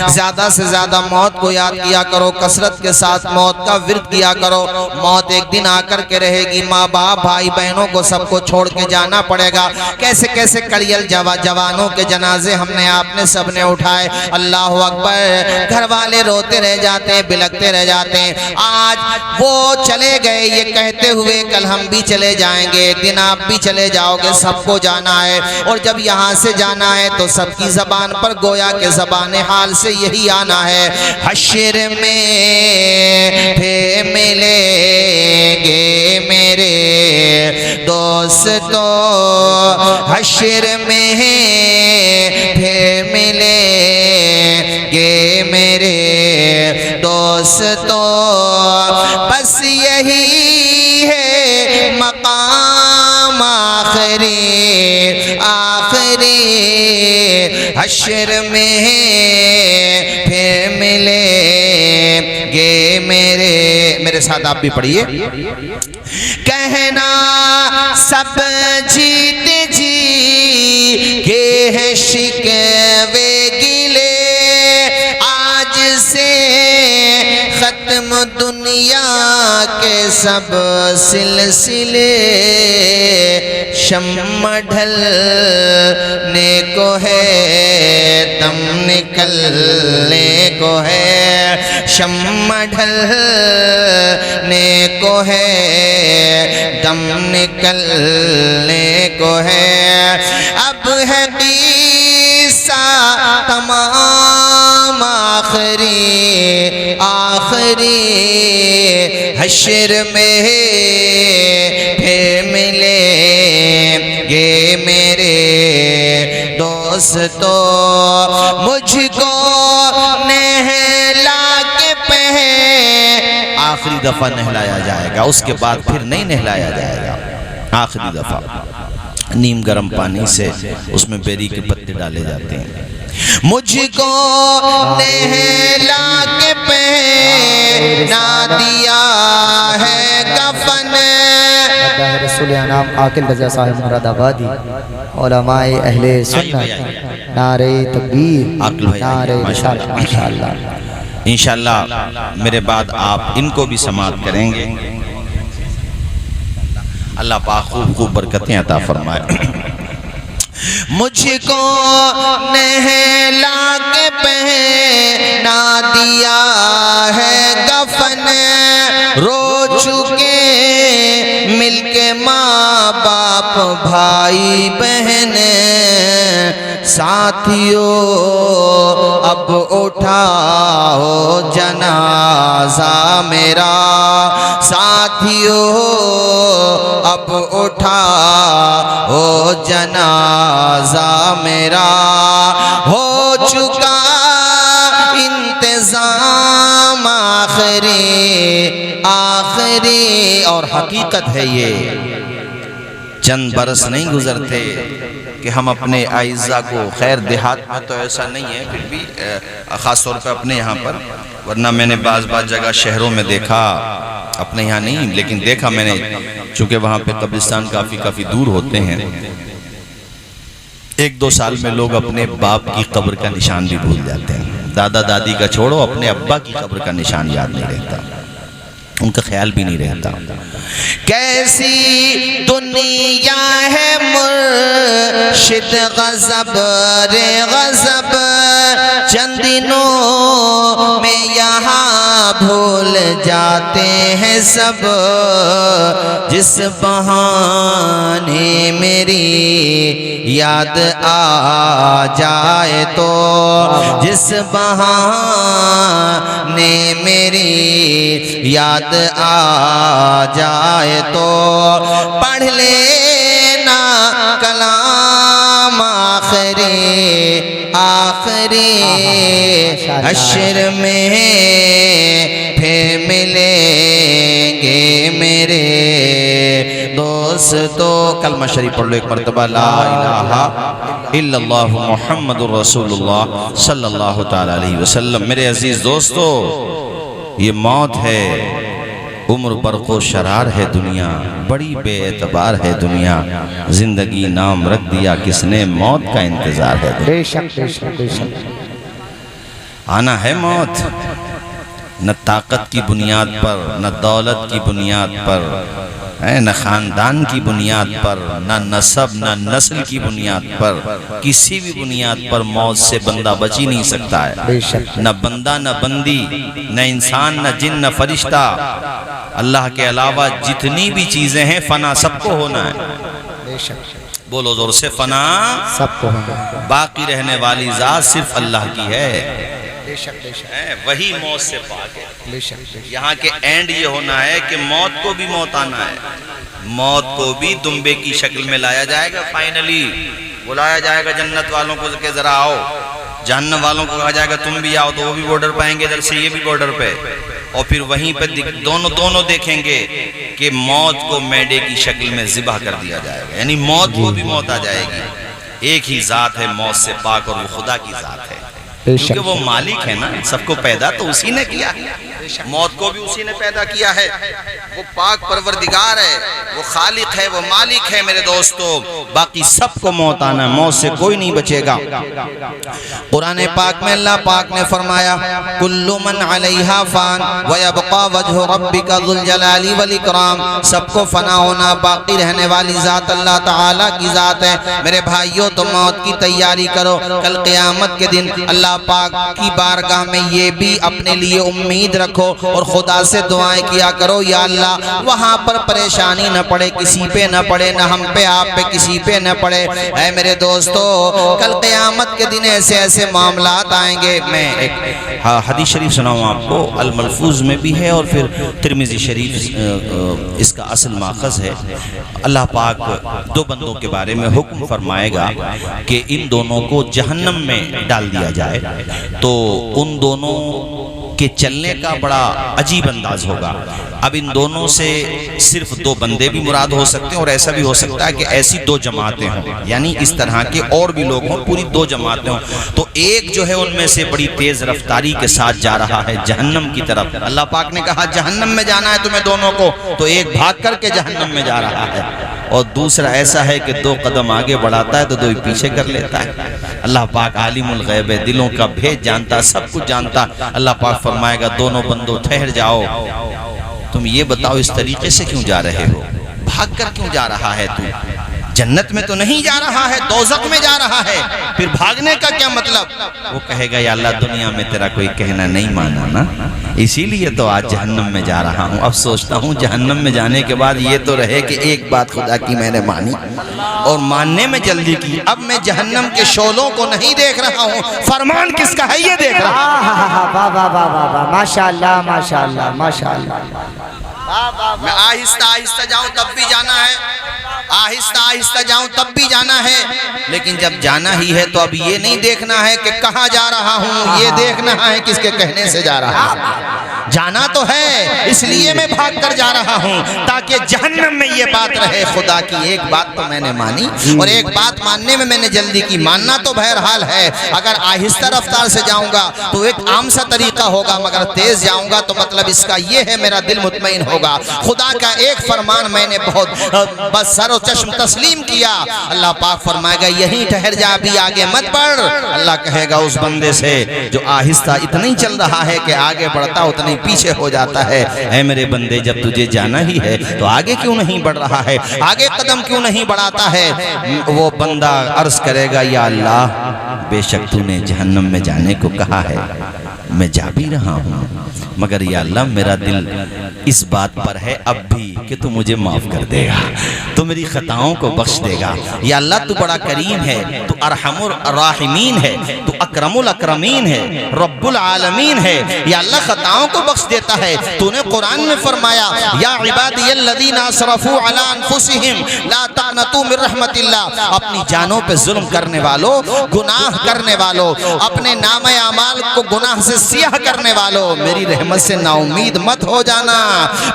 ज्यादा से ज्यादा मौत को याद किया करो, कसरत के साथ मौत का विर्द किया करो। मौत एक दिन आकर के रहेगी, माँ बाप भाई बहनों को सबको छोड़ के जाना पड़ेगा। कैसे कैसे कड़ियल जवानों के जनाजे हमने आपने सबने उठाए। अल्लाह अकबर। घर वाले रोते रह जाते हैं, बिलखते रह जाते हैं। आज वो चले गए ये कहते हुए कल हम भी चले जाएंगे, एक दिन आप भी चले जाओगे, सबको जाना है। और जब यहाँ से जाना है तो सबकी जबान पर गोया के ज़बान हाल से यही आना है, हश्र में फिर मिलेंगे मेरे दोस्तों, हश्र में फिर मिलेंगे मेरे दोस्तों। बस यही है मकाम आखिरी आखिरी, हश्र में फिर मिलेंगे मेरे साथ आप भी पढ़िए। कहना सब जीत जी के हैं शिकवे गिले, आज से खत्म दुनिया के सब सिलसिले, शम्मा ढलने को है दम निकलने को है, शम्मा ढलने को है दम निकलने को है। अब है क़िस्सा तमाम आखिरी आखिरी, हश्र में फिर मिलेंगे मेरे दोस्तों। मुझको नहला के आखिरी दफा नहलाया जाएगा, उसके बाद फिर नहीं नहलाया जाएगा। आखिरी दफा नीम गर्म पानी से उसमें बेरी के पत्ते डाले जाते हैं। मुझको नहला के पहना दिया है कफन, रसूल आनाम आकिल रज़ा साहिब मुरादाबादी, उलमाए अहले सुन्नत, नारे तकबीर, नारे रिसालत। माशाअल्लाह इंशाअल्लाह मेरे बाद आप इनको भी समाअत करेंगे। अल्लाह पाक खूब खूब बरकतें अता फरमाए। मुझको नहला के पहना दिया है कफन, रो चुके मिलके माँ बाप भाई बहन, साथियों अब उठाओ जनाजा मेरा, साथियों अब उठाओ जनाजा मेरा, हो चुका इंतजाम आखिरी आखिरी। और हकीकत है ये, चंद बरस नहीं गुजरते कि हम अपने आइज़ा को, खैर देहात में तो ऐसा नहीं है, फिर भी ख़ास तौर पे अपने यहाँ पर, वरना मैंने बाज़ जगह शहरों में देखा, अपने यहाँ नहीं लेकिन देखा मैंने, चूँकि वहाँ पे कब्रिस्तान काफ़ी दूर होते हैं, 1-2 साल में लोग अपने बाप की कब्र का निशान भी भूल जाते हैं। दादा दादी का छोड़ो, अपने अब्बा की कब्र का निशान याद नहीं रहता, उनका ख्याल भी नहीं रहता। कैसी दुनिया है मुर्शिद गज़ब रे गज़ब, चंद दिनों में यहाँ भूल जाते हैं सब, जिस बहाने मेरी याद आ जाए तो, जिस बहाने मेरी याद आ जाए तो, पढ़ लेना कलाम आखिरी आखिरी, हश्र में फिर मिलेंगे मेरे दोस्तों। कलमा शरीफ पढ़ लो एक मरतबा, ला इलाहा इल्लल्लाह मुहम्मदुर रसूलुल्लाह सल्लल्लाहु तआला अलैहि वसल्लम। मेरे अजीज दोस्तों, ये मौत है, उम्र बरको शरार है दुनिया, बड़ी बेएतबार है दुनिया, जिंदगी नाम रख दिया किसने, मौत का इंतजार है। बेशक बेशक बेशक। आना है मौत, न ताकत की बुनियाद पर, न दौलत की बुनियाद पर, न खानदान की बुनियाद पर, न नस्ब न नस्ल की बुनियाद पर, किसी भी बुनियाद पर मौत से बंदा बच ही नहीं सकता है। न बंदा न बंदी, न इंसान न जिन न फरिश्ता, अल्लाह के अलावा जितनी भी चीजें हैं फना सबको होना है। बोलो जोर से, फना सबको होना, बाकी रहने वाली जात सिर्फ अल्लाह की है, वही मौत से पाक है। यहाँ के एंड ये होना है कि मौत को भी मौत आना है, मौत को भी दुम्बे की शक्ल में लाया जाएगा। फाइनली बुलाया जाएगा जन्नत वालों को कि जरा आओ, जहन्नम वालों को कहा जाएगा तुम भी आओ, तो वो भी बॉर्डर पाएंगे, इधर से ये भी बॉर्डर पे, और फिर वहीं पे दोनों देखेंगे कि मौत को मैडे की शक्ल में ज़िबह कर दिया जाएगा, यानी मौत को भी मौत आ जाएगी। एक ही ज़ात है मौत से पाक, और वो खुदा की ज़ात है, क्योंकि वो मालिक है ना, सबको पैदा तो उसी ने किया है, मौत को भी उसी ने पैदा किया है। वो पाक परवरदिगार है, वो खालिक है, वो मालिक है मेरे दोस्तों। बाकी सबको मौत आना, मौत से कोई नहीं बचेगा। कुरान पाक में अल्लाह पाक ने फरमाया, कुल्लु मन अलैहा फान व यबका वजहु रब्बिका ज़ुल जलाली वल इकराम, सबको फना होना, बाकी रहने वाली ज़ात अल्लाह ताला की ज़ात है। मेरे भाइयों, तो मौत की तैयारी करो, कल क़यामत के दिन अल्लाह पाक की बारगाह में ये भी अपने लिए उम्मीद रखो और खुदा से दुआएं किया करो, या अल्लाह वहाँ पर परेशानी न पड़े, किसी पे न पड़े, न हम पे आप पे किसी पे न पड़े। ऐ मेरे दोस्तों, कल क़यामत के दिन ऐसे ऐसे मामलात आएंगे। मैं एक हदीस शरीफ सुनाऊँ आपको, अल मलफूज में भी है और फिर तिरमिज़ी शरीफ इसका असल माखज़ है। अल्लाह पाक दो बंदों के बारे में हुक्म फरमाएगा कि इन दोनों को जहन्नम में डाल दिया जाए, तो उन दोनों के चलने का बड़ा अजीब अंदाज होगा। अब इन दोनों से सिर्फ दो बंदे भी मुराद हो सकते हैं, और ऐसा भी हो सकता है कि ऐसी दो जमातें हों, यानी इस तरह के और भी लोग हों, पूरी दो जमातें हों। तो एक जो है उनमें से बड़ी तेज रफ्तारी के साथ जा रहा है जहन्नम की तरफ। अल्लाह पाक ने कहा जहन्नम में जाना है तुम्हें दोनों को, तो एक भाग करके जहन्नम में जा रहा है, और दूसरा ऐसा है कि दो कदम आगे बढ़ाता है तो दो पीछे कर लेता है। अल्लाह पाक आलिमुल गैब है, दिलों का भेद जानता, सब कुछ जानता। अल्लाह पाक फरमाएगा दोनों बंदों ठहर जाओ, तुम ये बताओ इस तरीके से क्यों जा रहे हो, भाग कर क्यों जा रहा है तू? जन्नत में तो नहीं जा रहा है, दोज़ख में जा रहा है, फिर भागने का क्या मतलब? वो कहेगा या अल्लाह दुनिया में तेरा कोई कहना नहीं माना ना, इसीलिए तो आज जहन्नम में जा रहा हूँ। अब सोचता हूँ जहन्नम में जाने के बाद ये तो रहे कि एक बात खुदा की मैंने मानी और मानने में जल्दी की। अब मैं जहन्नम के शोलों को नहीं देख रहा हूँ, फरमान किसका है ये देख रहा हूँ। माशाअल्लाह माशाअल्लाह माशाअल्लाह। मैं आहिस्ता आहिस्ता जाऊं तब भी जाना है, आहिस्ता आहिस्ता जाऊं तब भी जाना है, लेकिन जब जाना ही है तो अब ये नहीं देखना है कि कहाँ जा रहा हूँ, ये देखना है किसके कहने से जा रहा हूँ। जाना तो है, इसलिए मैं भाग कर जा रहा हूँ ताकि जहन्नम में ये बात रहे, खुदा की एक बात तो मैंने मानी और एक बात मानने में मैंने जल्दी की। मानना तो बहरहाल है, अगर आहिस्ता रफ्तार से जाऊंगा तो एक आम सा तरीका होगा, मगर तेज जाऊंगा तो मतलब इसका ये है मेरा दिल मुतमईन होगा। खुदा का एक फरमान मैंने बहुत बस सरो चश्म तस्लीम किया। अल्लाह पाक फरमाएगा यहीं ठहर जा, अभी आगे मत बढ़। अल्लाह कहेगा उस बंदे से जो आहिस्ता इतना ही चल रहा है कि आगे बढ़ता उतना ही पीछे हो जाता है, ऐ मेरे बंदे जब तुझे जाना ही है तो आगे क्यों नहीं बढ़ रहा है, आगे कदम क्यों नहीं बढ़ाता है? वो बंदा अर्ज करेगा या अल्लाह बेशक तूने जहन्नम में जाने को कहा है, मैं जा भी रहा हूँ, मगर या अल्लाह मेरा दिल इस बात पर है अब भी कि तू मुझे माफ कर देगा, तो मेरी खताओं को बख्श देगा। या अल्लाह तू बड़ा करीम है, तू अरहमुर राहिमीन है, तू अकरमुल अकरमीन है, रब्बुल आलमीन है। या अल्लाह खताओं को बख्श देता है। तूने कुरान में फरमाया या इबादियल्लज़ीना असरफू अला अनफुसिहिम ला तक़नतू मिर रहमतिल्लाह, अपनी जानों पे जुल्म करने वालों, गुनाह करने वालों, अपने नामे अमाल को गुनाह से सियाह करने वालों, मेरी रहमत से नाउमीद मत हो जाना,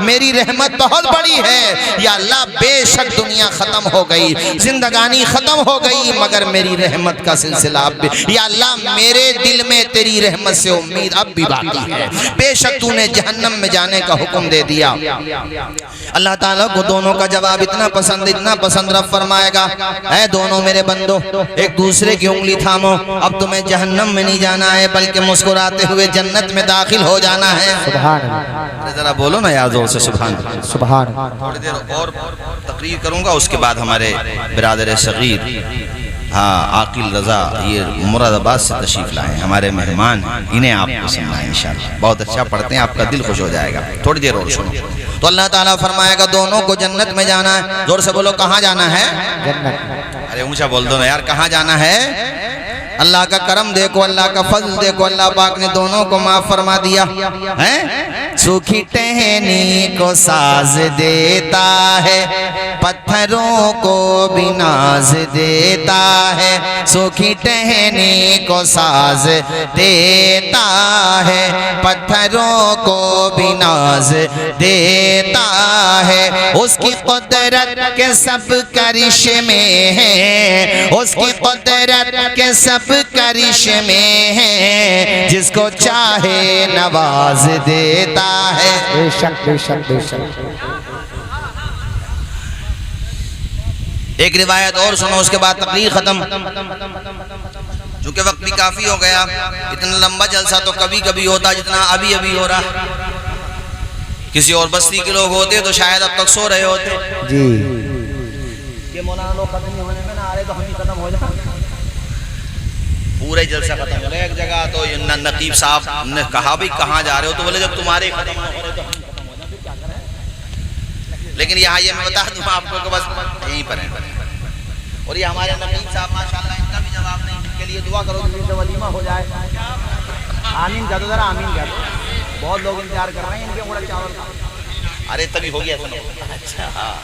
मेरी रहमत बहुत बड़ी है। या अल्लाह बेशक दुनिया खत्म हो गई, जिंदगानी खत्म हो गई, मगर मेरी रहमत का सिलसिला अब भी, या अल्लाह मेरे दिल में तेरी रहमत से उम्मीद अब भी बाकी है। बेशक तूने जहन्नम में जाने का हुक्म दे दिया। अल्लाह ताला को दोनों का जवाब इतना पसंद रब फरमाएगा, ऐ दोनों मेरे बंदो एक दूसरे की उंगली थामो, अब तुम्हें जहन्नम में नहीं जाना है बल्कि मुस्कुराते मुस्कुराते हुए जन्नत में दाखिल हो जाना है। सुभान अल्लाह, अरे जरा बोलो ना यार जोर से सुभान अल्लाह। सुभान। थोड़ी देर और तकरीर करूंगा, उसके बाद हमारे बिरादर सगीर हाँ आकिल रज़ा ये मुरादाबाद से तशरीफ़ लाए, हमारे मेहमान हैं, इन्हें आपको सुनना है इंशाअल्लाह। बहुत अच्छा पढ़ते हैं, आपका दिल खुश हो जाएगा। थोड़ी देर और सुनो। तो अल्लाह ताला फरमाएगा दोनों को जन्नत में जाना है। जोर से बोलो कहाँ जाना है? जन्नत। अरे ऊंचा बोल दो ना यार, कहाँ जाना है? अल्लाह का करम देखो, अल्लाह का फजल देखो, अल्लाह पाक ने दोनों को माफ फरमा दिया है। सूखी टहनी को साज देता है, पत्थरों को भी नाज देता है। सूखी टहनी को साज देता है, पत्थरों को भी नाज देता है। उसकी कुदरत के सब करिश्मे हैं, उसकी कुदरत के सब करिश्मे हैं, जिसको चाहे नवाज देता है। बेशक बेशक बेशक। एक रिवायत और सुनो, उसके बाद तकरीर खत्म। चूंकि वक्त भी काफी हो गया, इतना लंबा जलसा तो कभी कभी होता जितना अभी अभी हो रहा। किसी और बस्ती के लोग होते तो शायद अब तक सो रहे होते जी। ये मौलाना लोग खत्म नहीं होने में ना आ रहे तो हम ही खत्म हो जाए। पूरे जलसा खत्म हो गया। एक जगह तो नकीब साहब ने कहा भाई कहाँ जा रहे हो, तो बोले जब तुम्हारे खत्म हो रहे तो हम खत्म हो जाए, क्या करें। लेकिन यहाँ ये मैं बता दूँ आपको कि बस यहीं पर है। और ये हमारे नकीब साहब माशाल्लाह, इनका भी जवाब नहीं, इनके लिए दुआ करो कि वलीमा हो जाए। आमीन कह दो जरा, आमीन कह दो। बहुत लोग इंतजार कर रहे हैं इनके उड़द चावल का। अरे तभी हो गया सुनो। अच्छा हाँ,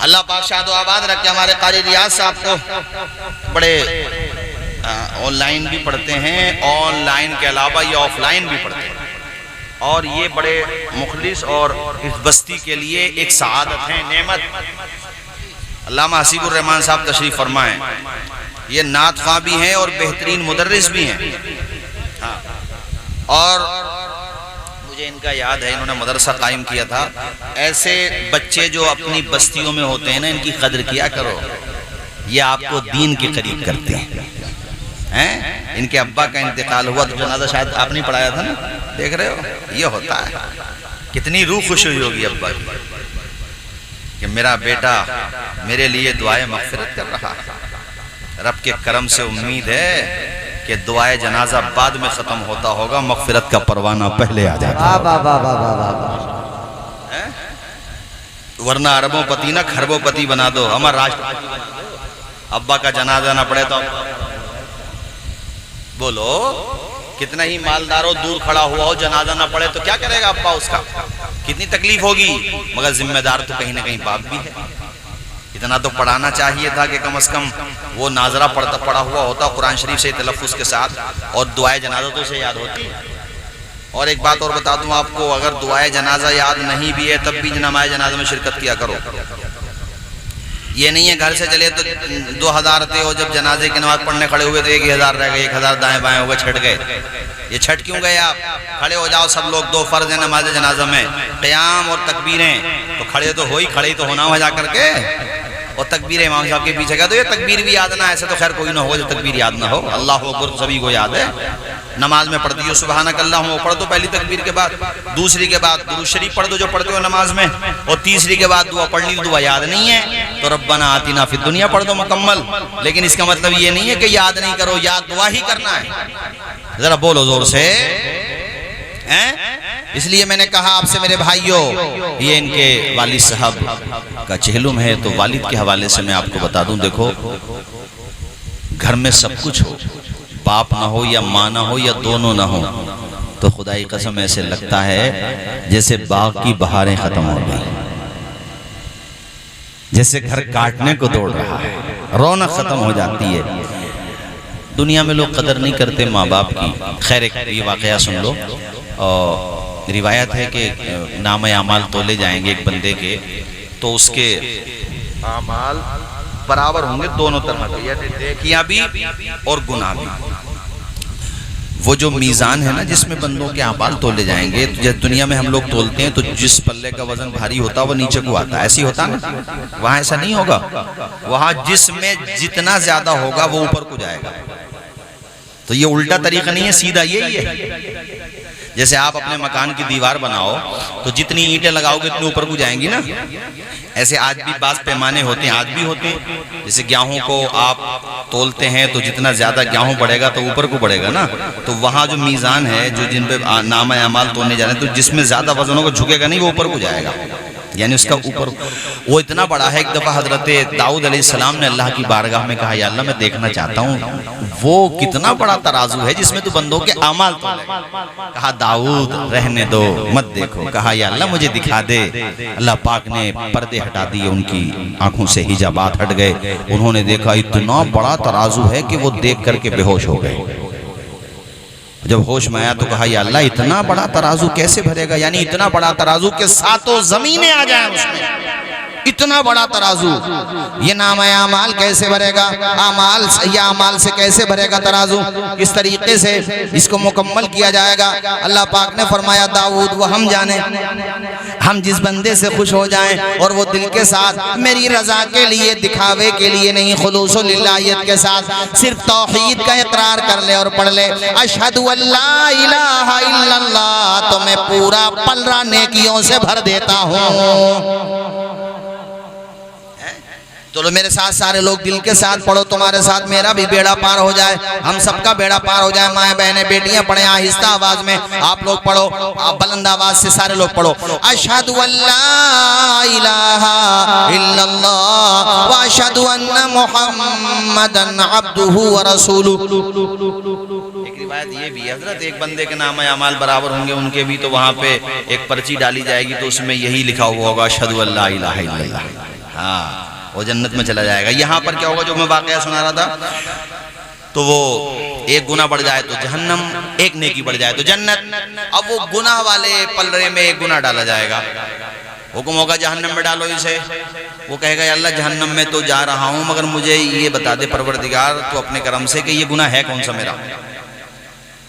अल्लाह पाक शाद आबाद रखे। हमारे कारी रियाज साहब को बड़े ऑनलाइन भी पढ़ते हैं, ऑनलाइन के अलावा ये ऑफलाइन भी पढ़ते हैं, और ये बड़े मुखलिस और इस बस्ती के लिए एक सआदत है, नेमत। अल्लामा हसीबुर रहमान साहब तशरीफ फरमाएं। ये नात ख्वां भी हैं और बेहतरीन मुदर्रिस भी हैं। हाँ, और मुझे इनका याद है, इन्होंने मदरसा कायम किया था। ऐसे बच्चे जो अपनी बस्तियों में होते हैं ना, इनकी कदर किया करो, ये आपको दीन के करीब करते हैं। इनके अब्बा का इंतकाल हुआ तो जनाजा शायद आपने पढ़ाया था ना, देख रहे हो, ये होता है। कितनी रूह खुश हुई होगी अब्बा की कि मेरा बेटा मेरे लिए दुआए मग़फ़िरत कर रहा है। रब के करम से उम्मीद है कि दुआए जनाजा बाद में खत्म होता होगा, मग़फ़िरत का परवाना पहले आ जाता है। वरना अरबोपति ना खरबोपति बना दो, हमारा राष्ट्रपति। अब्बा का जनाजा ना पड़े तो बोलो, कितना ही मालदारों दूर खड़ा हुआ हो, जनाजा ना पड़े तो क्या करेगा अब्बा उसका, कितनी तकलीफ होगी। मगर जिम्मेदार तो कहीं ना कहीं बाप भी है। इतना तो पढ़ाना चाहिए था कि कम से कम वो नाजरा पढ़ा हुआ होता कुरान शरीफ से तलफ़्फ़ुज़ के साथ, और दुआए जनाजा तो उसे याद होती। और एक बात और बता दूं आपको, अगर दुआए जनाजा याद नहीं भी है तब भी नमाज़ जनाजा में शिरकत किया करो। ये नहीं है घर से चले तो 2000 थे, और जब जनाजे की नमाज पढ़ने खड़े हुए तो 1000 रह गए, 1000 दाएं बाएं हो गए, छट गए। ये छट क्यों गए आप? खड़े हो जाओ सब लोग, 2 फर्ज है नमाज जनाजा में, क़याम और तकबीरें। तो खड़े तो हो ही, खड़े ही तो होना हो जा करके, और तकबीर इमाम साहब के पीछे का तो ये तकबीर भी याद ना, ऐसे तो खैर कोई ना हो जो तकबीर याद ना हो। अल्लाह अकबर तो सभी को याद है, नमाज में पढ़ती हो सुबहानक अल्लाहुम्मा पढ़ दो पहली तकबीर के बाद, दूसरी के बाद दुरूद शरीफ पढ़ दो जो पढ़ते हो नमाज में, और तीसरी के बाद दुआ पढ़नी, दुआ याद नहीं है तो रब्बना आतिना फिद दुनिया पढ़ दो मुकम्मल। लेकिन इसका मतलब ये नहीं है कि याद नहीं करो, याद दुआ ही करना है। जरा बोलो जोर से हैं। इसलिए मैंने कहा आपसे मेरे भाइयों, ये इनके वालिद साहब का चेहलुम है, तो वालिद के हवाले से मैं आपको बता दूं, देखो घर में सब कुछ हो, बाप ना हो या माँ ना हो या दोनों ना हो, तो खुदाई कसम ऐसे लगता है जैसे बाग की बहारें खत्म हो गई, जैसे घर काटने को दौड़ रहा है, रौनक खत्म हो जाती है। दुनिया में लोग कदर नहीं करते माँ बाप की। खैर एक ये वाकया सुन लो, और रिवायत है कि नाम अमाल तोले जाएंगे एक बंदे के, तो उसके अमाल बराबर होंगे दोनों तरह के, यानी नेकियां भी और गुनाह भी। वो जो मीज़ान है ना जिसमें बंदों के अमाल तोले जाएंगे, तो जैसे दुनिया में हम लोग तोलते हैं तो जिस पल्ले का वजन भारी होता है वो नीचे को आता है, ऐसे ही होता ना। वहाँ ऐसा नहीं होगा, वहाँ जिसमें जितना ज्यादा होगा वो ऊपर को जाएगा। तो ये उल्टा तरीका नहीं है, सीधा यही है। जैसे आप अपने मकान की दीवार बनाओ तो जितनी ईंटें लगाओगे उतनी ऊपर को जाएंगी ना, ऐसे आज भी बास पैमाने होते हैं, आज भी होते हैं। जैसे गेहूं को आप तोलते हैं तो जितना ज्यादा गेहूं बढ़ेगा तो ऊपर को बढ़ेगा ना, तो वहाँ जो मीज़ान है, जो जिन पे नामा अमाल तोलने जा रहे हैं, तो जिसमें ज्यादा वजन होगा झुकेगा नहीं, वो ऊपर को जाएगा, यानी उसका ऊपर वो इतना बड़ा है। एक दफा हजरत दाऊद अलैहिस्सलाम ने अल्लाह की बारगाह में कहा, या अल्लाह मैं देखना चाहता हूँ वो कितना बड़ा तराजू है जिसमें तू बंदों के अमाल तोलेगा। कहा दाऊद रहने दो, मत देखो। कहा या अल्लाह मुझे दिखा दे। अल्लाह पाक ने पर्दे हटा दिए, उनकी आंखों से हिजाबात हट गए। उन्होंने देखा इतना बड़ा तराजू है कि वो देख करके बेहोश हो गए। जब होश में आया तो कहा या अल्लाह इतना बड़ा तराजू कैसे भरेगा, यानी इतना बड़ा तराजू के सातों जमीनें आ जाए उसमें, इतना बड़ा तराजू, ये नाम है अमाल कैसे भरेगा, अमाल या अमाल से कैसे भरेगा तराजू, किस तरीके से इसको मुकम्मल किया जाएगा। अल्लाह पाक ने फरमाया दाऊद वो हम जाने, हम जिस बंदे से खुश हो जाएं और वो दिल के साथ मेरी रजा के लिए, दिखावे के लिए नहीं, खुलूस लिल्लाहियत के साथ सिर्फ तौहीद का इकरार कर ले और पढ़ ले अशहदु अल्ला इलाहा इल्लल्लाह, तो मैं पूरा पलरा नेकियों से भर देता हूँ। चलो मेरे साथ सारे लोग दिल के साथ पढ़ो, तुम्हारे साथ मेरा भी बेड़ा पार हो जाए, हम सबका बेड़ा पार हो जाए। माएं बहनें बेटियां पढ़े आहिस्ता आवाज में, आप लोग पढ़ो, आप बुलंद आवाज से सारे लोग पढ़ो। अशहदु अल्ला इलाहा इल्लल्लाह व अशहदु अन्ना मुहम्मदन अब्दुहु व रसूलुहु। एक रिवायत ये भी है हजरत, एक बंदे के नाम अमाल बराबर होंगे उनके भी, तो वहाँ पे एक पर्ची डाली जाएगी तो उसमें यही लिखा हुआ होगा अशहदु अल्ला इलाहा इल्लल्लाह। हाँ, वो जन्नत में चला जाएगा। यहाँ पर क्या होगा, जो मैं वाकया सुना रहा था, तो वो एक गुना बढ़ जाए तो जहन्नम, एक नेकी बढ़ जाए तो जन्नत। अब वो गुनाह वाले पलरे में एक गुना डाला जाएगा, हुक्म होगा जहन्नम में डालो इसे। वो कहेगा या अल्लाह जहन्नम में तो जा रहा हूँ, मगर मुझे ये बता दे परवरदिगार तो अपने करम से कि ये गुनाह है कौन सा मेरा,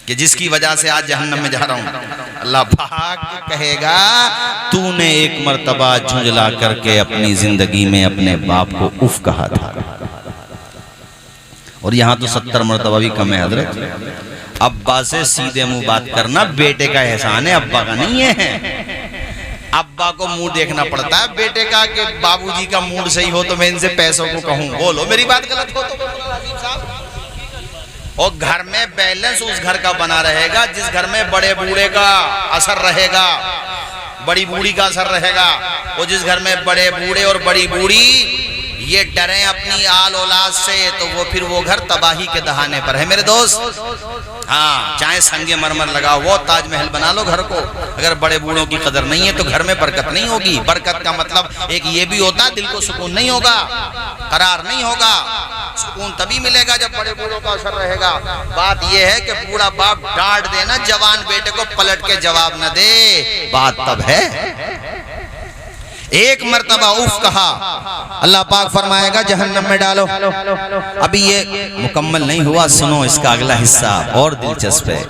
कि जिसकी वजह से आज जहन्नम में जा रहा हूँ। अल्लाह पाक कहेगा तूने एक मर्तबा झुंझला करके अपनी जिंदगी में अपने बाप को उफ कहा था, और यहाँ तो 70 मर्तबा भी कम है हजरत। अब्बा से सीधे मुंह बात करना बेटे का एहसान है, अब्बा का नहीं है। अब्बा को मुंह देखना पड़ता है बेटे का, कि बाबूजी का मूड सही हो तो मैं इनसे पैसों को कहूँ, बोलो मेरी बात गलत हो तो और घर में बैलेंस उस घर का बना रहेगा जिस घर में बड़े बूढ़े का असर रहेगा, बड़ी बूढ़ी का असर रहेगा। और जिस घर में बड़े बूढ़े और बड़ी बूढ़ी ये डरे अपनी आल औलाद से, तो वो फिर वो घर तबाही के दहाने पर है मेरे दोस्त। हाँ, चाहे संगे मरमर लगा वो ताजमहल बना लो घर को, अगर बड़े बूढ़ों की कदर नहीं है तो घर में बरकत नहीं होगी। बरकत का मतलब एक ये भी होता है दिल को सुकून नहीं होगा, करार नहीं होगा। सुकून तभी मिलेगा जब बड़े बूढ़ों का असर रहेगा। बात यह है कि बूढ़ा बाप डांट देना जवान बेटे को पलट के जवाब न दे, बात तब है। एक मर्तबा उफ कहा, अल्लाह पाक फरमाएगा जहन्नम में डालो। अभी ये मुकम्मल नहीं हुआ, सुनो इसका अगला हिस्सा और दिलचस्प है।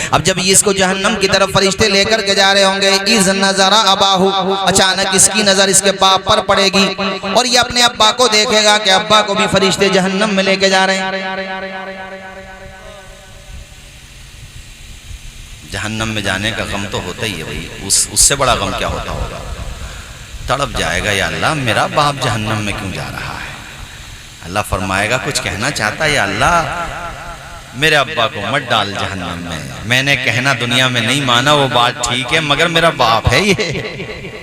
अब जब इसको जहन्नम की तरफ फरिश्ते लेकर के जा रहे होंगे, इज़ नज़रा अबाहु, अचानक इसकी नजर इसके बाप पर पड़ेगी और ये अपने अब्बा को देखेगा कि अब्बा को भी फरिश्ते जहन्नम में लेके जा रहे हैं। जहन्नम में जाने का गम तो होता ही है भाई, उससे बड़ा गम क्या होता होगा। तड़प जाएगा या अल्लाह मेरा बाप जहन्नम में क्यों जा रहा है। अल्लाह फरमाएगा कुछ कहना चाहता है या अल्लाह मेरे अब्बा को मत डाल जहन्नम में। मैंने कहना दुनिया में नहीं माना वो बात ठीक है, मगर मेरा बाप है ये,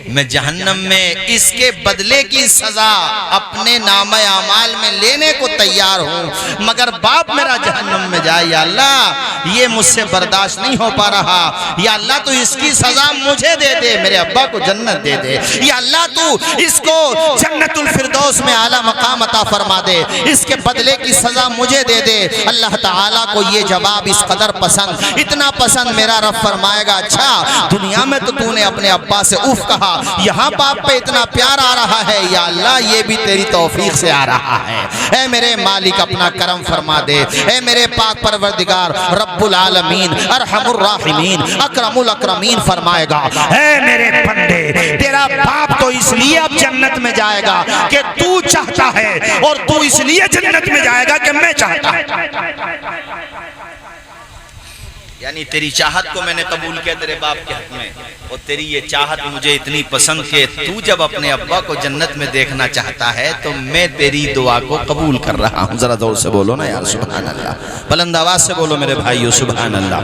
मैं जहन्नम में इसके बदले की सजा अपने नामे आमाल में लेने को तैयार हूँ, मगर बाप मेरा जहन्नम में जाए या अल्लाह ये मुझसे बर्दाश्त नहीं हो पा रहा। या अल्लाह तू इसकी सजा मुझे दे दे, मेरे अब्बा को जन्नत दे दे। या अल्लाह तू इसको जन्नतुल फिरदौस में आला मकाम अता फरमा दे, इसके बदले की सजा मुझे दे दे। अल्लाह ताला को ये जवाब इस कदर पसंद, इतना पसंद, मेरा रब फरमाएगा अच्छा दुनिया में तो तूने अपने अब्बा से उफ कहा, यहाँ बाप पे इतना प्यार आ रहा है, या अल्लाह ये भी तेरी तौफीक से आ रहा है। ऐ मेरे मालिक अपना करम फरमा दे, ऐ मेरे पाक परवरदिगार रब्बुल आलमीन अरहमुर राहिमीन अकरमुल अकरमीन फरमाएगा, ऐ मेरे बंदे तेरा बाप तो इसलिए अब जन्नत में जाएगा कि तू चाहता है, और तू इसलिए जन्नत में जाएगा कि मैं चाहता हूं। यानी तेरी चाहत को मैंने कबूल किया तेरे बाप के हक में, और तेरी ये चाहत मुझे इतनी पसंद के तू जब अपने अब्बा को जन्नत में देखना चाहता है तो मैं तेरी दुआ को कबूल कर रहा हूँ। जरा जोर से बोलो ना यार सुभान अल्लाह, बुलंद आवाज से बोलो मेरे भाइयों सुभान अल्लाह।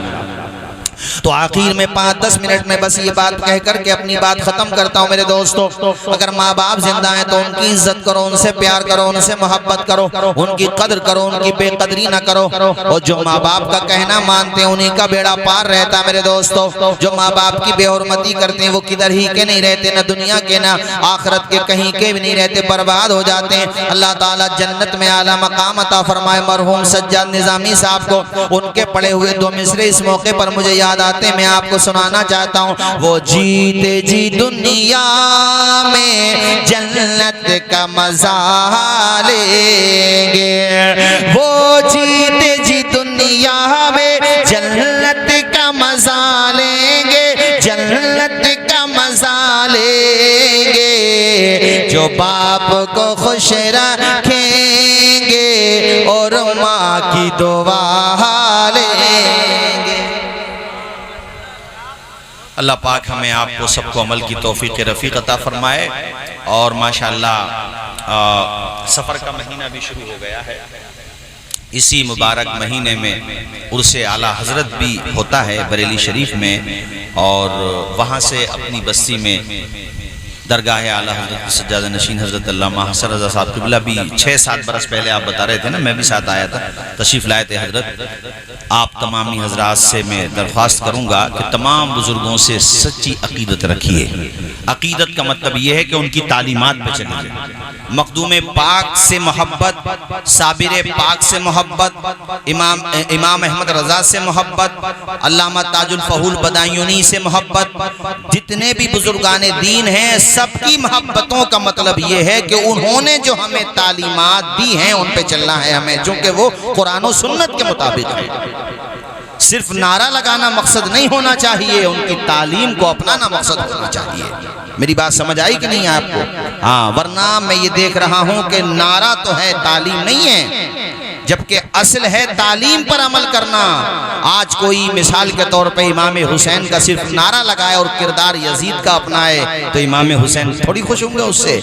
तो आखिर में 5-10 मिनट में बस ये बात कह करके अपनी बात खत्म करता हूँ मेरे दोस्तों। अगर माँ बाप जिंदा हैं तो उनकी इज्जत करो, उनसे प्यार करो, उनसे मोहब्बत करो, उनकी कदर करो, उनकी बेकदरी ना करो। और जो माँ बाप का कहना मानते हैं उन्हीं का बेड़ा पार रहता है मेरे दोस्तों। जो माँ बाप की बेहुरमती करते हैं वो किधर ही के नहीं रहते, न दुनिया के ना आखिरत के कहीं के भी नहीं रहते, बर्बाद हो जाते हैं। अल्लाह ताला जन्नत में आला मकाम अता फरमाए मरहूम सज्जाद निजामी साहब को। उनके पढ़े हुए 2 मिसरे इस मौके पर मुझे याद आते, मैं आपको सुनाना चाहता हूँ। वो जीते जी दुनिया में जन्नत का मजा लेंगे, वो जीते जी दुनिया में जन्नत का मजा लेंगे, जन्नत का मजा लेंगे। जो बाप को खुश रखेंगे और माँ की दुआ लेंगे। अल्लाह पाक हमें आपको सबको अमल की तौफीक रफ़ीक अता फरमाए। और माशाअल्लाह सफ़र का महीना भी शुरू हो गया है। इसी मुबारक महीने में उर्से आला हज़रत भी होता है बरेली शरीफ में, और वहाँ से अपनी बस्ती में दरगाह आला हज़रत सज्जादा नशीन हज़रत अल्लामा हसन रज़ा साहब क़िबला भी 6-7 बरस पहले आप बता रहे थे ना, मैं भी साथ आया था, तशरीफ़ लाए थे हज़रत। आप तमामी हज़रात से मैं दरख्वास्त करूँगा कि तमाम बुज़ुर्गों से सच्ची अक़ीदत रखिए। अक़ीदत का मतलब ये है कि उनकी तालीमात पे चलिए। मखदूम पाक से मोहब्बत, साबिर पाक से मोहब्बत, इमाम अहमद रज़ा से मोहब्बत, अल्लामा ताजुल फ़हूल बदायूनी से मोहब्बत, जितने भी बुजुर्गाने दीन हैं सबकी मोहब्बतों का मतलब ये है कि उन्होंने जो हमें तालीमात दी हैं उन पे चलना है हमें, जो कि वो कुरान और सुन्नत के मुताबिक है। सिर्फ नारा लगाना मकसद नहीं होना चाहिए, उनकी तालीम को अपनाना मकसद होना चाहिए। मेरी बात समझ आई कि नहीं आपको? हाँ, वरना मैं ये देख रहा हूं कि नारा तो है, तालीम नहीं है, जबकि असल है तालीम पर अमल करना। आज कोई मिसाल के तौर पे इमाम हुसैन का सिर्फ नारा लगाए और किरदार यजीद का अपनाए तो इमाम हुसैन थोड़ी खुश होंगे उससे।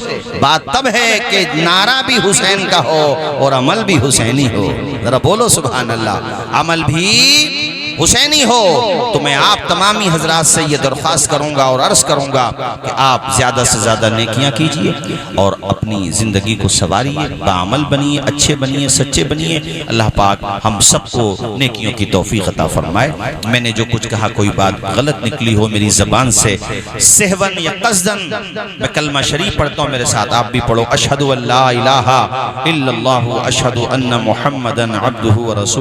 बात तब है कि नारा भी हुसैन का हो और अमल भी हुसैनी हो। जरा बोलो सुभान अल्लाह। अमल भी हुसैनी हो। तो मैं आप तमामी हजरात से ये दरख्वास्त करूंगा और अर्ज करूंगा कि आप ज़्यादा से ज़्यादा नेकियां कीजिए और अपनी ज़िंदगी को संवारिए, बाअमल बनिए, अच्छे बनिए, सच्चे बनिए। अल्लाह पाक हम सबको नेकियों की तौफीक अता फरमाए। मैंने जो कुछ कहा कोई बात गलत निकली हो मेरी ज़बान से सहवन या क़स्दन, मैं कलमा शरीफ पढ़ता हूँ, मेरे साथ आप भी पढ़ो। अशहदु अल्ला इलाहा इल्लल्लाहु अशहदु अन्ना मुहम्मदन अब्दुहु व रसूलुहु।